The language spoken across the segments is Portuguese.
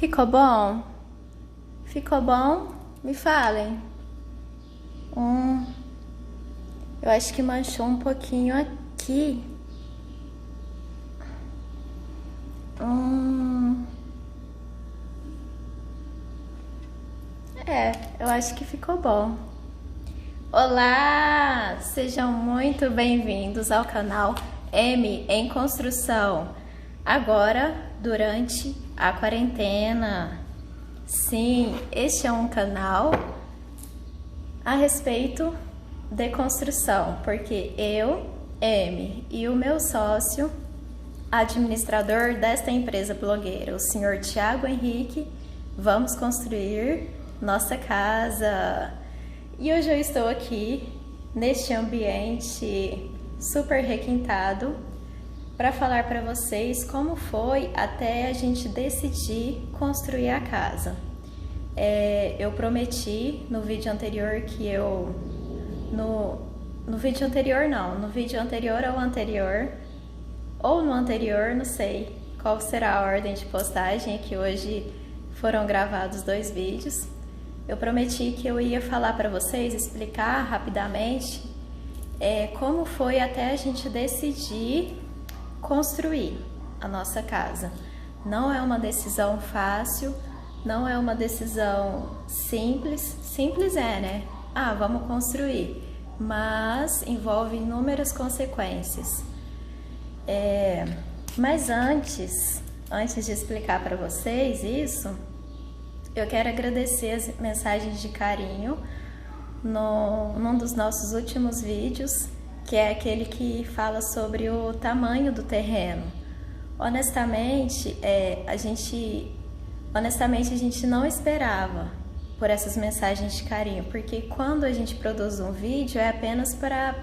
Ficou bom? Ficou bom? Me falem. Hum, eu acho que manchou um pouquinho aqui. Hum, eu acho que ficou bom. Olá! Sejam muito bem-vindos ao canal M em Construção. Agora, durante a quarentena. Sim, este é um canal a respeito de construção, porque eu, M, e o meu sócio, administrador desta empresa blogueira, o senhor Thiago Henrique, vamos construir nossa casa. E hoje eu estou aqui neste ambiente super requintado para falar para vocês como foi até a gente decidir construir a casa. Eu prometi no vídeo anterior que eu... No vídeo anterior não, no vídeo anterior ao anterior, ou no anterior, não sei qual será a ordem de postagem, que hoje foram gravados 2 vídeos. Eu prometi que eu ia falar para vocês, explicar rapidamente como foi até a gente decidir construir a nossa casa. Não é uma decisão fácil, não é uma decisão simples. Simples né? Vamos construir, mas envolve inúmeras consequências. Mas antes de explicar para vocês isso, eu quero agradecer as mensagens de carinho num dos nossos últimos vídeos, que é aquele que fala sobre o tamanho do terreno. Honestamente, a gente não esperava por essas mensagens de carinho, porque quando a gente produz um vídeo é apenas para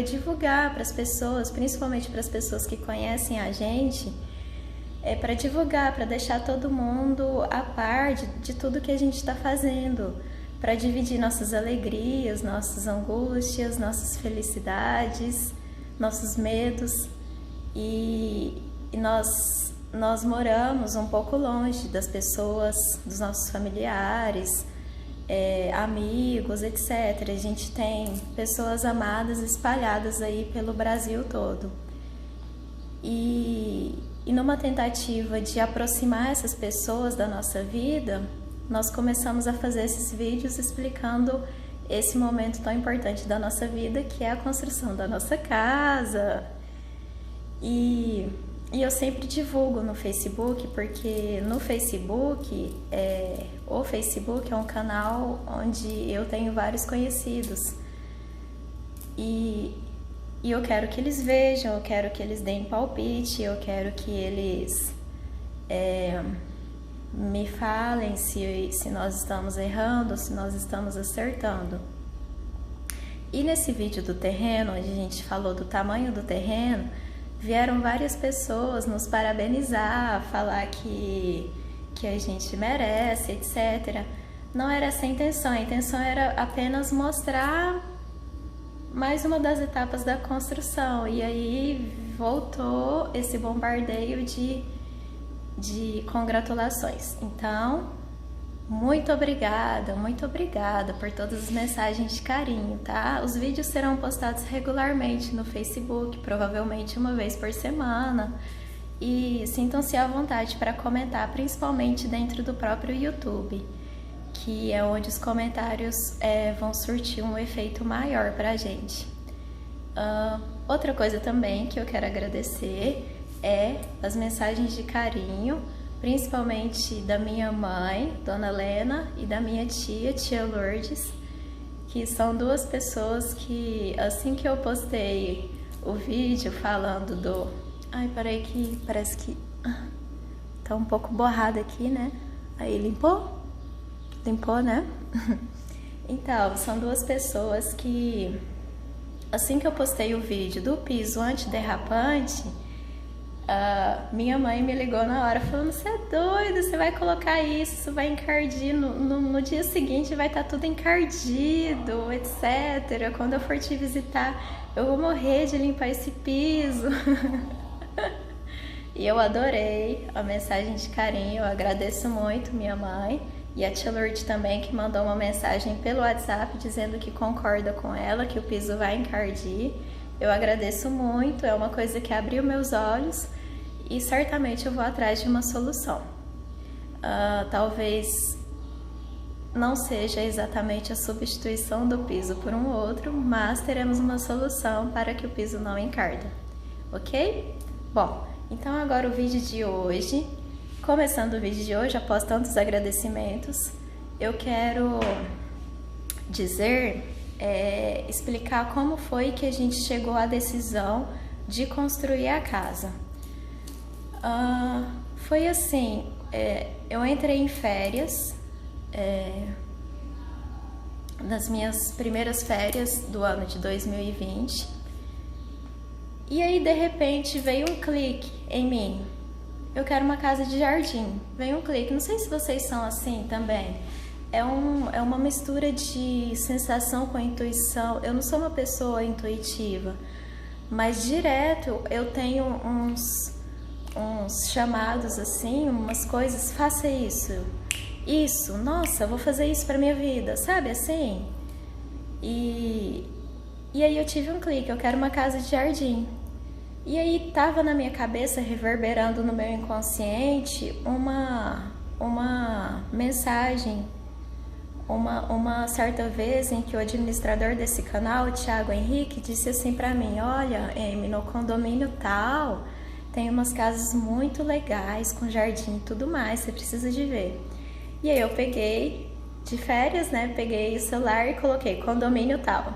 divulgar para as pessoas, principalmente para as pessoas que conhecem a gente, para divulgar, para deixar todo mundo a par de tudo que a gente está fazendo, para dividir nossas alegrias, nossas angústias, nossas felicidades, nossos medos. E nós moramos um pouco longe das pessoas, dos nossos familiares, amigos, etc. A gente tem pessoas amadas espalhadas aí pelo Brasil todo. E numa tentativa de aproximar essas pessoas da nossa vida, nós começamos a fazer esses vídeos explicando esse momento tão importante da nossa vida, que é a construção da nossa casa. E eu sempre divulgo no Facebook, porque no Facebook, o Facebook é um canal onde eu tenho vários conhecidos. E eu quero que eles vejam, eu quero que eles deem palpite, eu quero que eles me falem se nós estamos errando, se nós estamos acertando. E nesse vídeo do terreno, onde a gente falou do tamanho do terreno, vieram várias pessoas nos parabenizar, falar que a gente merece, etc. Não era essa a intenção era apenas mostrar mais uma das etapas da construção. E aí voltou esse bombardeio de congratulações. Então, muito obrigada por todas as mensagens de carinho, tá? Os vídeos serão postados regularmente no Facebook, provavelmente uma vez por semana. E sintam-se à vontade para comentar, principalmente dentro do próprio YouTube, que é onde os comentários vão surtir um efeito maior pra gente. Outra coisa também que eu quero agradecer as mensagens de carinho, principalmente da minha mãe, Dona Lena, e da minha tia Lourdes, que são 2 pessoas que, assim que eu postei o vídeo falando do... Ai, peraí que parece que tá um pouco borrado aqui, né? Aí, limpou? Limpou, né? Então, são 2 pessoas que, assim que eu postei o vídeo do piso antiderrapante, minha mãe me ligou na hora falando: você é doido, você vai colocar isso vai encardir, no dia seguinte vai estar tudo encardido, etc. Quando eu for te visitar, eu vou morrer de limpar esse piso. E eu adorei a mensagem de carinho, eu agradeço muito minha mãe e a tia Lourdes também, que mandou uma mensagem pelo WhatsApp dizendo que concorda com ela, que o piso vai encardir. Eu agradeço muito, é uma coisa que abriu meus olhos e certamente eu vou atrás de uma solução. Talvez não seja exatamente a substituição do piso por um outro, mas teremos uma solução para que o piso não encarda, ok? Bom, então agora o vídeo de hoje, começando o vídeo de hoje, após tantos agradecimentos, eu quero explicar como foi que a gente chegou à decisão de construir a casa. Foi assim, eu entrei em férias, nas minhas primeiras férias do ano de 2020, e aí de repente veio um clique em mim. Eu quero uma casa de jardim. Veio um clique, não sei se vocês são assim também. É uma mistura de sensação com intuição. Eu não sou uma pessoa intuitiva, mas direto eu tenho uns chamados assim, umas coisas, faça isso, nossa, vou fazer isso pra minha vida, sabe assim? E aí eu tive um clique, eu quero uma casa de jardim. E aí tava na minha cabeça, reverberando no meu inconsciente, uma mensagem, uma certa vez em que o administrador desse canal, o Thiago Henrique, disse assim pra mim: olha, Amy, no condomínio tal, tem umas casas muito legais, com jardim e tudo mais, você precisa de ver. E aí eu peguei, de férias, né, peguei o celular e coloquei condomínio tal.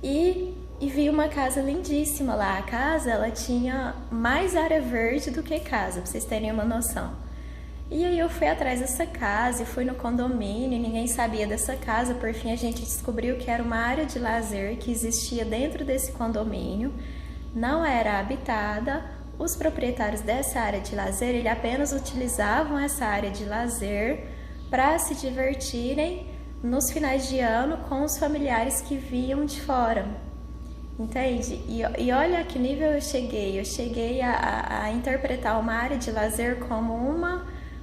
E vi uma casa lindíssima lá. A casa, ela tinha mais área verde do que casa, pra vocês terem uma noção. E aí eu fui atrás dessa casa e fui no condomínio, ninguém sabia dessa casa. Por fim a gente descobriu que era uma área de lazer que existia dentro desse condomínio, não era habitada. Os proprietários dessa área de lazer, eles apenas utilizavam essa área de lazer para se divertirem nos finais de ano com os familiares que vinham de fora. Entende? E olha a que nível eu cheguei. Eu cheguei a interpretar uma área de lazer como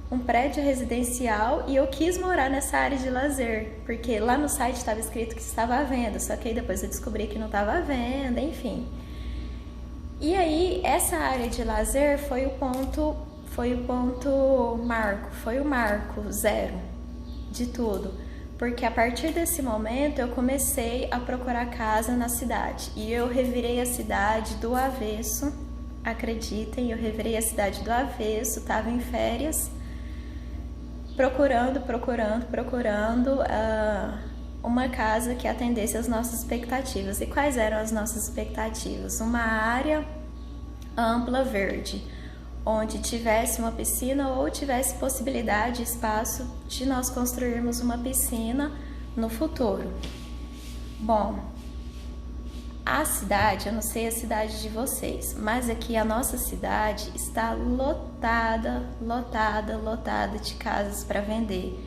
um prédio residencial, e eu quis morar nessa área de lazer, porque lá no site estava escrito que estava à venda, só que aí depois eu descobri que não estava à venda, enfim. E aí essa área de lazer foi o marco zero de tudo. Porque a partir desse momento eu comecei a procurar casa na cidade. E eu revirei a cidade do avesso, acreditem, eu revirei a cidade do avesso, estava em férias, procurando uma casa que atendesse às nossas expectativas. E quais eram as nossas expectativas? Uma área ampla, verde, onde tivesse uma piscina ou tivesse possibilidade, espaço de nós construirmos uma piscina no futuro. Bom, a cidade, eu não sei a cidade de vocês, mas aqui a nossa cidade está lotada de casas para vender.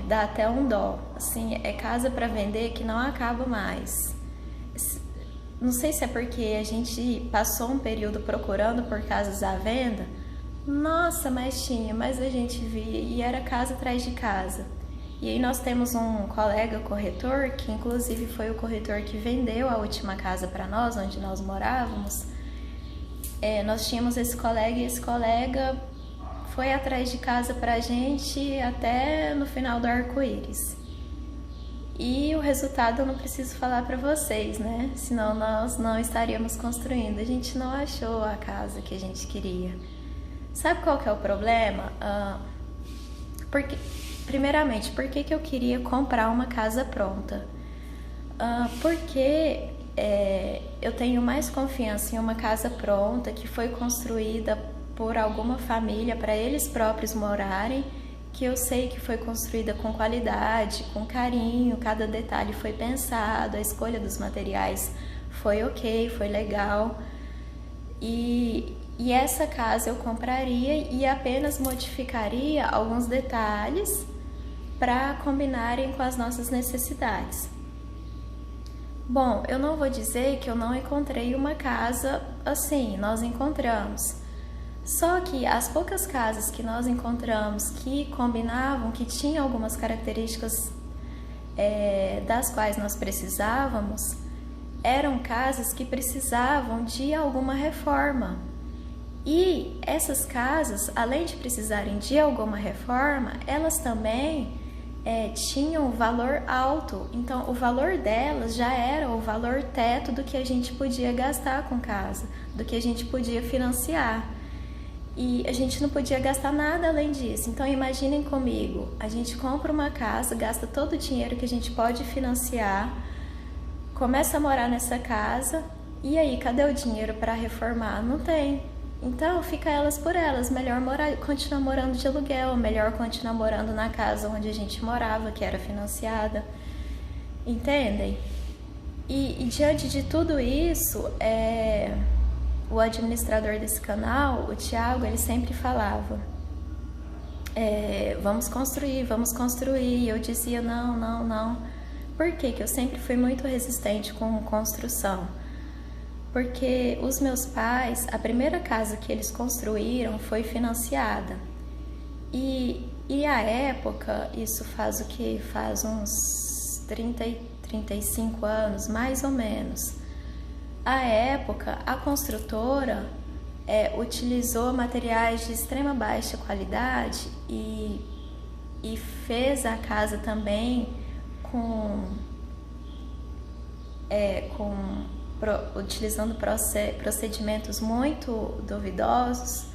Dá até um dó, assim, é casa para vender que não acaba mais. Não sei se é porque a gente passou um período procurando por casas à venda. Nossa, mas a gente via e era casa atrás de casa. E aí nós temos um colega corretor, que inclusive foi o corretor que vendeu a última casa para nós, onde nós morávamos. Nós tínhamos esse colega, e esse colega foi atrás de casa pra gente até no final do arco-íris. E o resultado eu não preciso falar para vocês, né? Senão nós não estaríamos construindo. A gente não achou a casa que a gente queria. Sabe qual que é o problema? Primeiramente, por que eu queria comprar uma casa pronta? Porque eu tenho mais confiança em uma casa pronta que foi construída por alguma família para eles próprios morarem, que eu sei que foi construída com qualidade, com carinho, cada detalhe foi pensado, a escolha dos materiais foi ok, foi legal. E essa casa eu compraria e apenas modificaria alguns detalhes para combinarem com as nossas necessidades. Bom, eu não vou dizer que eu não encontrei uma casa assim, nós encontramos. Só que as poucas casas que nós encontramos que combinavam, que tinham algumas características das quais nós precisávamos, eram casas que precisavam de alguma reforma. E essas casas, além de precisarem de alguma reforma, elas também tinham valor alto. Então, o valor delas já era o valor teto do que a gente podia gastar com casa, do que a gente podia financiar. E a gente não podia gastar nada além disso. Então, imaginem comigo, a gente compra uma casa, gasta todo o dinheiro que a gente pode financiar, começa a morar nessa casa, e aí, cadê o dinheiro para reformar? Não tem. Então, fica elas por elas. Melhor continuar morando de aluguel, melhor continuar morando na casa onde a gente morava, que era financiada. Entendem? E diante de tudo isso, o administrador desse canal, o Thiago, ele sempre falava: vamos construir, vamos construir. E eu dizia: não, não, não. Por que que eu sempre fui muito resistente com construção? Porque os meus pais, a primeira casa que eles construíram foi financiada. E à época, isso faz o que? Faz uns 35 anos, mais ou menos. À época, a construtora utilizou materiais de extrema baixa qualidade e fez a casa também utilizando procedimentos muito duvidosos.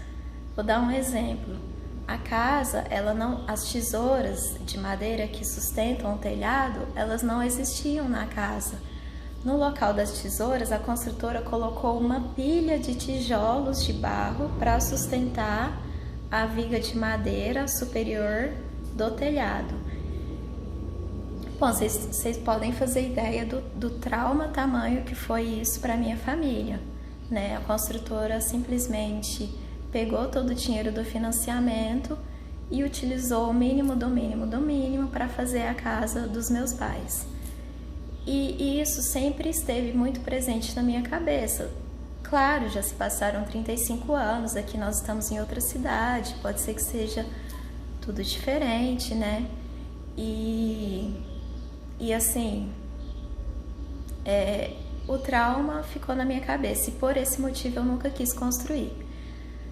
Vou dar um exemplo. A casa, as tesouras de madeira que sustentam o telhado, elas não existiam na casa. No local das tesouras, a construtora colocou uma pilha de tijolos de barro para sustentar a viga de madeira superior do telhado. Bom, vocês podem fazer ideia do trauma tamanho que foi isso para minha família, né? A construtora simplesmente pegou todo o dinheiro do financiamento e utilizou o mínimo do mínimo do mínimo para fazer a casa dos meus pais. E isso sempre esteve muito presente na minha cabeça. Claro, já se passaram 35 anos, aqui nós estamos em outra cidade, pode ser que seja tudo diferente, né? E assim, o trauma ficou na minha cabeça e por esse motivo eu nunca quis construir.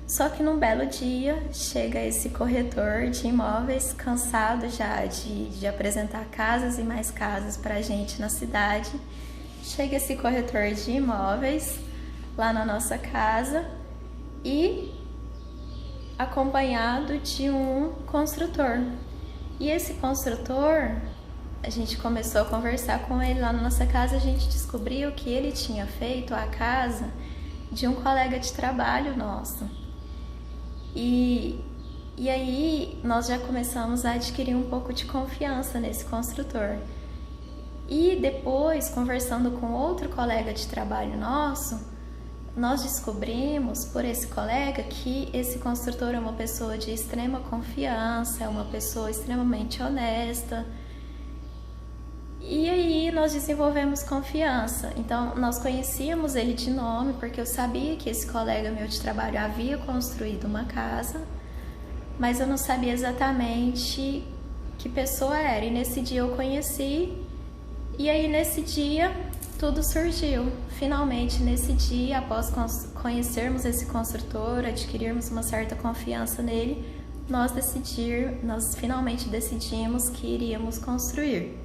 Só que num belo dia chega esse corretor de imóveis, cansado já de apresentar casas e mais casas pra gente na cidade. Chega esse corretor de imóveis lá na nossa casa e acompanhado de um construtor. E esse construtor, a gente começou a conversar com ele lá na nossa casa, a gente descobriu que ele tinha feito a casa de um colega de trabalho nosso. E aí nós já começamos a adquirir um pouco de confiança nesse construtor. E depois, conversando com outro colega de trabalho nosso, nós descobrimos por esse colega que esse construtor é uma pessoa de extrema confiança, é uma pessoa extremamente honesta. E aí nós desenvolvemos confiança. Então nós conhecíamos ele de nome, porque eu sabia que esse colega meu de trabalho havia construído uma casa, mas eu não sabia exatamente que pessoa era. E nesse dia eu conheci, e aí nesse dia tudo surgiu. Finalmente nesse dia, após conhecermos esse construtor, adquirirmos uma certa confiança nele, nós finalmente decidimos que iríamos construir.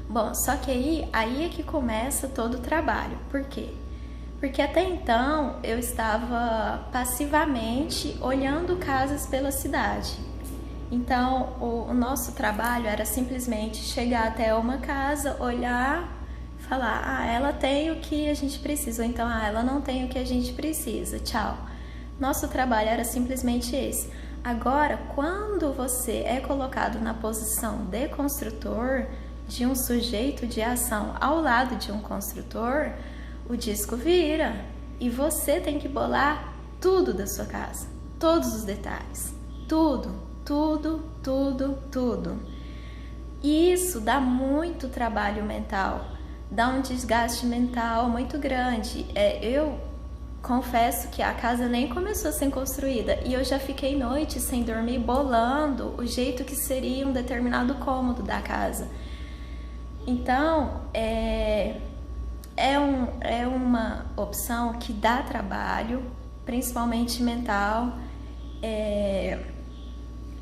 Bom, só que aí é que começa todo o trabalho. Por quê? Porque até então eu estava passivamente olhando casas pela cidade. Então o nosso trabalho era simplesmente chegar até uma casa, olhar, falar: ela tem o que a gente precisa, ou então ela não tem o que a gente precisa, tchau. Nosso trabalho era simplesmente esse. Agora, quando você é colocado na posição de construtor, de um sujeito de ação ao lado de um construtor, o disco vira e você tem que bolar tudo da sua casa, todos os detalhes, tudo. E isso dá muito trabalho mental, dá um desgaste mental muito grande. Eu confesso que a casa nem começou a ser construída e eu já fiquei noites sem dormir bolando o jeito que seria um determinado cômodo da casa. Então, é uma opção que dá trabalho, principalmente mental,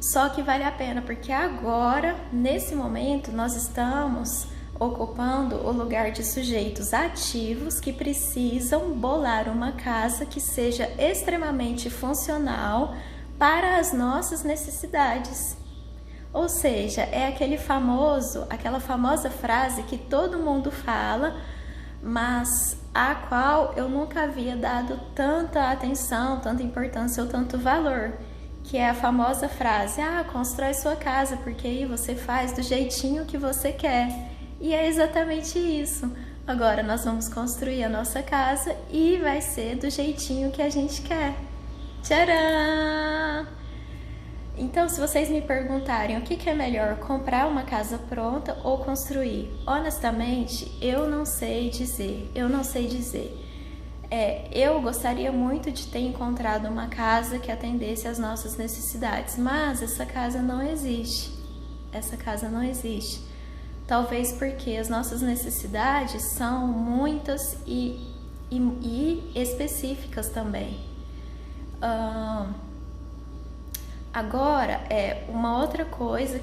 só que vale a pena, porque agora, nesse momento, nós estamos ocupando o lugar de sujeitos ativos que precisam bolar uma casa que seja extremamente funcional para as nossas necessidades. Ou seja, é aquela famosa frase que todo mundo fala, mas a qual eu nunca havia dado tanta atenção, tanta importância ou tanto valor, que é a famosa frase: constrói sua casa, porque aí você faz do jeitinho que você quer. E é exatamente isso. Agora nós vamos construir a nossa casa e vai ser do jeitinho que a gente quer. Tcharam! Então, se vocês me perguntarem o que é melhor, comprar uma casa pronta ou construir? Honestamente, eu não sei dizer. Eu gostaria muito de ter encontrado uma casa que atendesse às nossas necessidades, mas essa casa não existe. Talvez porque as nossas necessidades são muitas e específicas também. Agora, uma outra coisa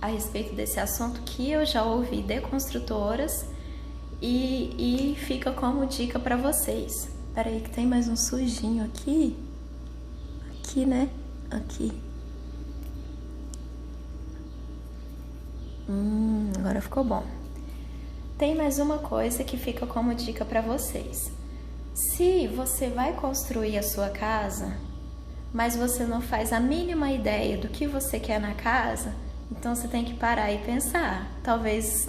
a respeito desse assunto que eu já ouvi de construtoras e fica como dica para vocês. Peraí que tem mais um sujinho aqui. Aqui, né? Aqui. Agora ficou bom. Tem mais uma coisa que fica como dica para vocês. Se você vai construir a sua casa, mas você não faz a mínima ideia do que você quer na casa, então você tem que parar e pensar. Talvez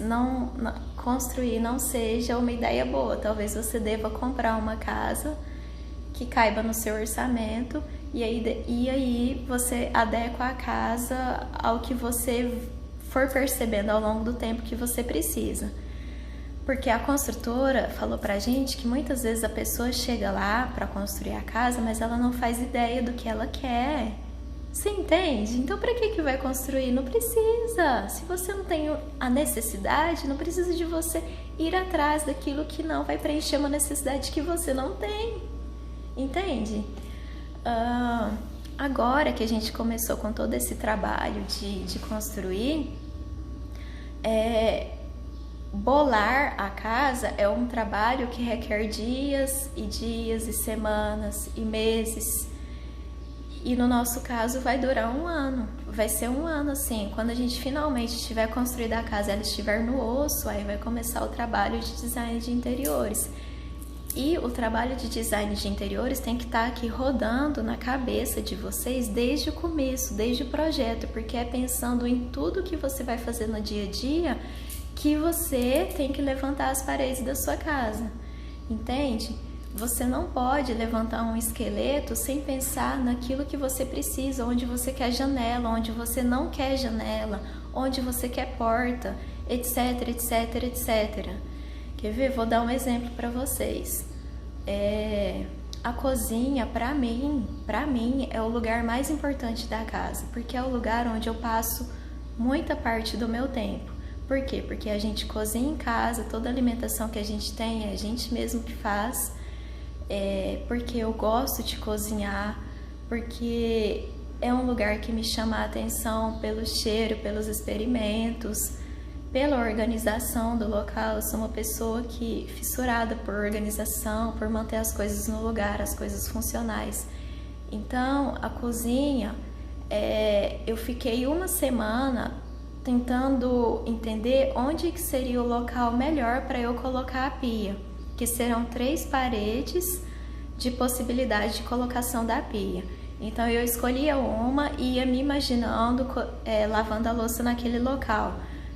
construir não seja uma ideia boa. Talvez você deva comprar uma casa que caiba no seu orçamento e aí você adequa a casa ao que você for percebendo ao longo do tempo que você precisa. Porque a construtora falou pra gente que muitas vezes a pessoa chega lá para construir a casa, mas ela não faz ideia do que ela quer. Você entende? Então pra que vai construir? Não precisa. Se você não tem a necessidade, não precisa de você ir atrás daquilo que não vai preencher uma necessidade que você não tem. Entende? Agora que a gente começou com todo esse trabalho de construir, bolar a casa é um trabalho que requer dias e semanas e meses. E no nosso caso vai durar um ano. Vai ser um ano assim. Quando a gente finalmente tiver construído a casa, ela estiver no osso, aí vai começar o trabalho de design de interiores. E o trabalho de design de interiores tem que estar aqui rodando na cabeça de vocês desde o começo, desde o projeto, porque é pensando em tudo que você vai fazer no dia a dia que você tem que levantar as paredes da sua casa, entende? Você não pode levantar um esqueleto sem pensar naquilo que você precisa, onde você quer janela, onde você não quer janela, onde você quer porta, etc, etc, etc. Quer ver? Vou dar um exemplo para vocês. A cozinha, para mim, é o lugar mais importante da casa, porque é o lugar onde eu passo muita parte do meu tempo. Por quê? Porque a gente cozinha em casa, toda a alimentação que a gente tem é a gente mesmo que faz. Porque eu gosto de cozinhar, porque é um lugar que me chama a atenção pelo cheiro, pelos experimentos, pela organização do local. Eu sou uma pessoa fissurada por organização, por manter as coisas no lugar, as coisas funcionais. Então, a cozinha, eu fiquei uma semana tentando entender onde que seria o local melhor para eu colocar a pia, que serão 3 paredes de possibilidade de colocação da pia. Então eu escolhia uma e ia me imaginando lavando a louça naquele local.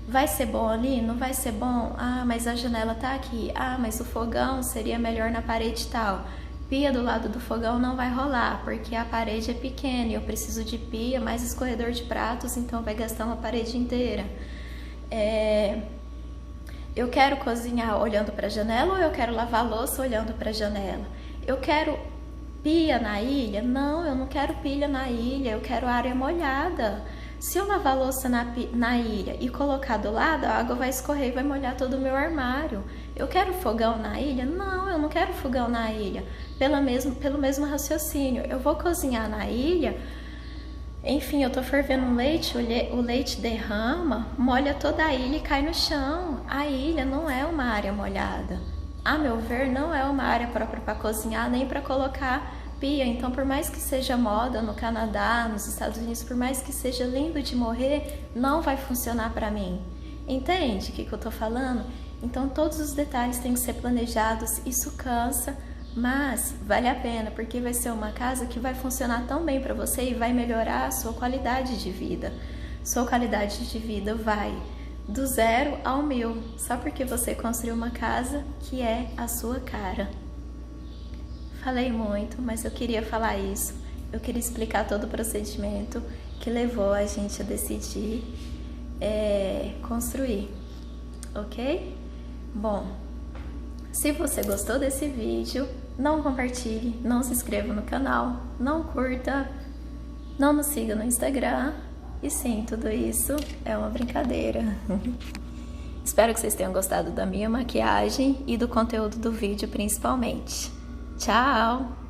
Vai ser bom ali? Não vai ser bom? Mas a janela tá aqui. Mas o fogão seria melhor na parede tal. Pia do lado do fogão não vai rolar, porque a parede é pequena e eu preciso de pia, mais escorredor de pratos, então vai gastar uma parede inteira. Eu quero cozinhar olhando para a janela ou eu quero lavar a louça olhando para a janela? Eu quero pia na ilha? Não, eu não quero pilha na ilha, eu quero área molhada. Se eu lavar a louça na ilha e colocar do lado, a água vai escorrer e vai molhar todo o meu armário. Eu quero fogão na ilha? Não, eu não quero fogão na ilha. Pelo mesmo raciocínio, eu vou cozinhar na ilha, enfim, eu tô fervendo um leite, o leite derrama, molha toda a ilha e cai no chão. A ilha não é uma área molhada. A meu ver, não é uma área própria para cozinhar, nem para colocar pia. Então, por mais que seja moda no Canadá, nos Estados Unidos, por mais que seja lindo de morrer, não vai funcionar para mim. Entende o que eu tô falando? Então, todos os detalhes têm que ser planejados, isso cansa, mas vale a pena, porque vai ser uma casa que vai funcionar tão bem para você e vai melhorar a sua qualidade de vida. Sua qualidade de vida vai do 0 ao 1000, só porque você construiu uma casa que é a sua cara. Falei muito, mas eu queria falar isso. Eu queria explicar todo o procedimento que levou a gente a decidir construir, ok? Bom, se você gostou desse vídeo, não compartilhe, não se inscreva no canal, não curta, não nos siga no Instagram. E sim, tudo isso é uma brincadeira. Espero que vocês tenham gostado da minha maquiagem e do conteúdo do vídeo principalmente. Tchau!